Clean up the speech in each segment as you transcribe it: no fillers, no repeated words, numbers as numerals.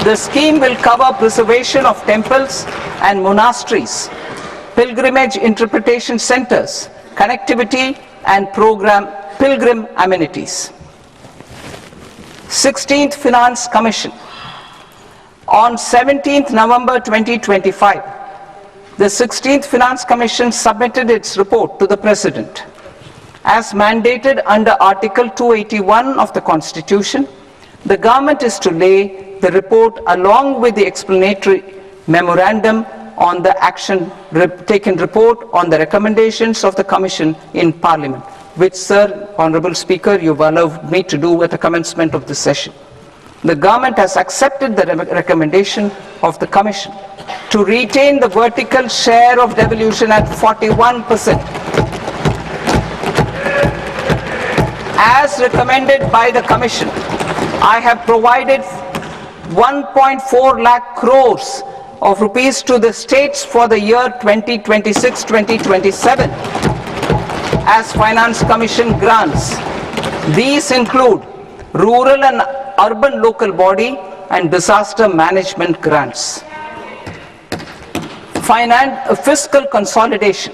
The scheme will cover preservation of temples and monasteries, pilgrimage interpretation centers, connectivity and pilgrim amenities. 16th Finance Commission. On 17th November 2025, the 16th Finance Commission submitted its report to the President. As mandated under Article 281 of the Constitution, the government is to lay the report along with the explanatory memorandum on the action taken report on the recommendations of the Commission in Parliament, which, Sir, Honourable Speaker, you've allowed me to do at the commencement of this session. The government has accepted the recommendation of the Commission to retain the vertical share of devolution at 41%. As recommended by the Commission, I have provided 1.4 lakh crores of rupees to the states for the year 2026-2027 as Finance Commission grants. These include rural and urban local body and disaster management grants. Fiscal consolidation.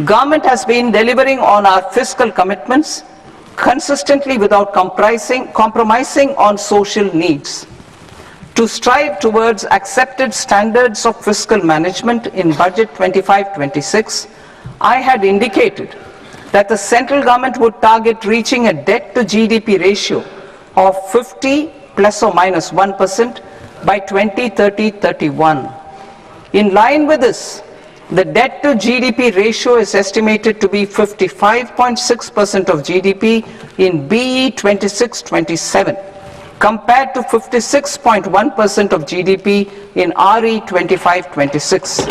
Government has been delivering on our fiscal commitments consistently without compromising on social needs. To strive towards accepted standards of fiscal management in Budget 25-26, I had indicated that the central government would target reaching a debt to GDP ratio of 50 plus or minus 1% by 2030-31. In line with this, the debt to GDP ratio is estimated to be 55.6% of GDP in BE 26-27, compared to 56.1% of GDP in RE 25-26.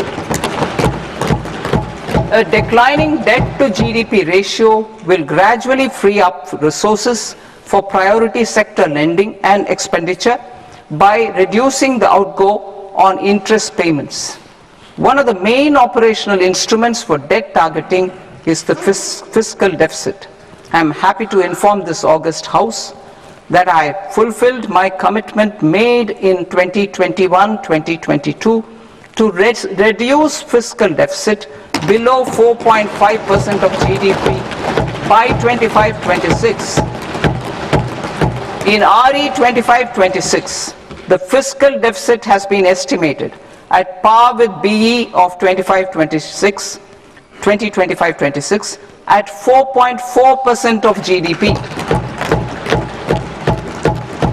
A declining debt to GDP ratio will gradually free up resources for priority sector lending and expenditure by reducing the outgo on interest payments. One of the main operational instruments for debt targeting is the fiscal deficit. I am happy to inform this august House that I fulfilled my commitment made in 2021-2022 to reduce fiscal deficit below 4.5% of GDP by 25-26. In RE 25-26, the fiscal deficit has been estimated at par with BE of 2025-26 at 4.4% of GDP.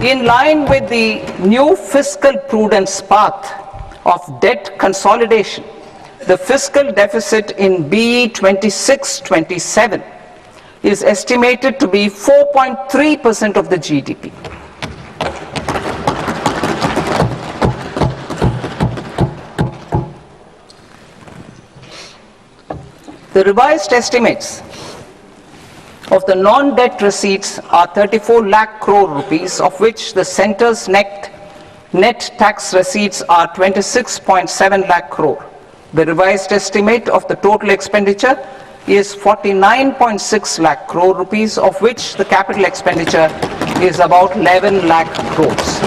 In line with the new fiscal prudence path of debt consolidation, the fiscal deficit in BE 26-27 is estimated to be 4.3% of the GDP. The revised estimates of the non-debt receipts are 34 lakh crore rupees, of which the centre's net tax receipts are 26.7 lakh crore. The revised estimate of the total expenditure is 49.6 lakh crore rupees, of which the capital expenditure is about 11 lakh crores.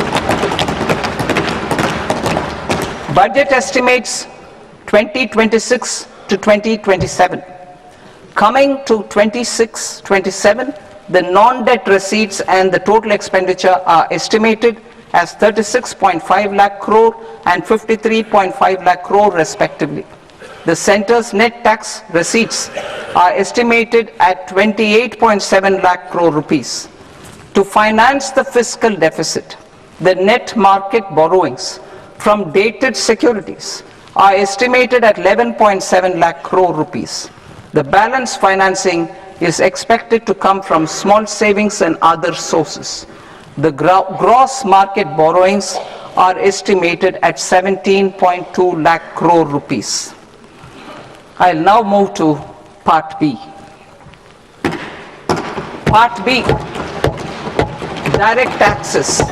Budget estimates 2026 to 2027. Coming to 26-27, the non-debt receipts and the total expenditure are estimated as 36.5 lakh crore and 53.5 lakh crore respectively. The centre's net tax receipts are estimated at 28.7 lakh crore rupees. To finance the fiscal deficit, the net market borrowings from dated securities are estimated at 11.7 lakh crore rupees. The balance financing is expected to come from small savings and other sources. The gross market borrowings are estimated at 17.2 lakh crore rupees. I'll now move to Part B. Part B, direct taxes.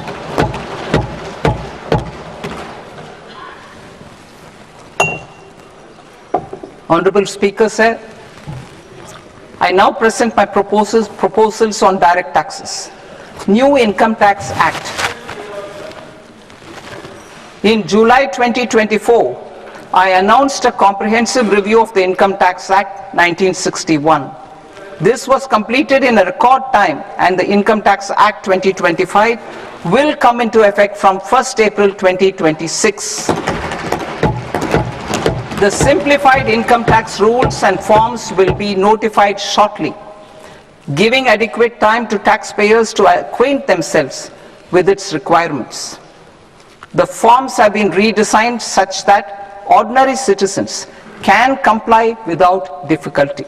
Honorable Speaker, sir, I now present my proposals on direct taxes. New Income Tax Act. In July 2024, I announced a comprehensive review of the Income Tax Act 1961. This was completed in a record time, and the Income Tax Act 2025 will come into effect from 1st April 2026. The simplified income tax rules and forms will be notified shortly, giving adequate time to taxpayers to acquaint themselves with its requirements. The forms have been redesigned such that ordinary citizens can comply without difficulty.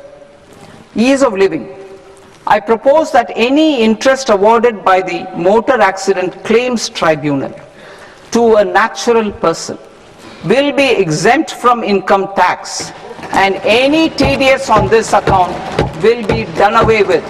Ease of living. I propose that any interest awarded by the Motor Accident Claims Tribunal to a natural person will be exempt from income tax, and any TDS on this account will be done away with.